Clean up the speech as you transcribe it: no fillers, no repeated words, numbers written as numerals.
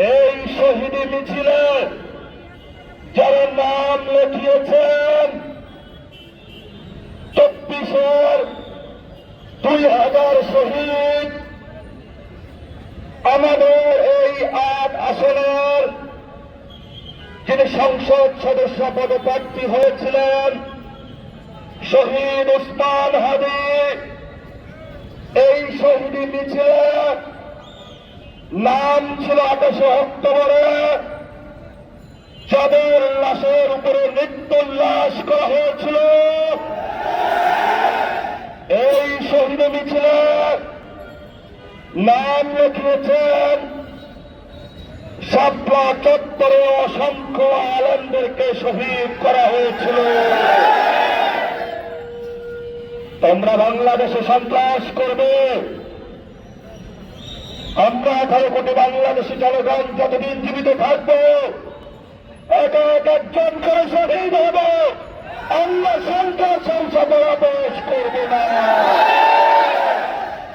এই শহীদ মিছিলে যারা নাম লিখিয়েছেন 24-এর 2000 শহীদ, আমাদের এই 8 আসনের যিনি সংসদ সদস্য পদপ্রার্থী হয়েছিলেন শহীদ ওসমান হাদি, এই শহীদ মিছিলে নাম ছিল 28 অক্টোবরে, যাদের লাশের উপরে নৃত্যোল্লাস করা হয়েছিল। এই শহীদ মিছিলে নাম লিখিয়েছেন শাপলা চত্বরে অসংখ্য আলেমদেরকে শহীদ করা হয়েছিল। তোমরা বাংলাদেশে সন্ত্রাস করবে, আমরা 18 কোটি বাংলাদেশি জনগণ যতদিন জীবিত থাকবো এক একজন করে শহীদ হবে, আমরা সন্ত্রাস সংসদে প্রবেশ করবো না।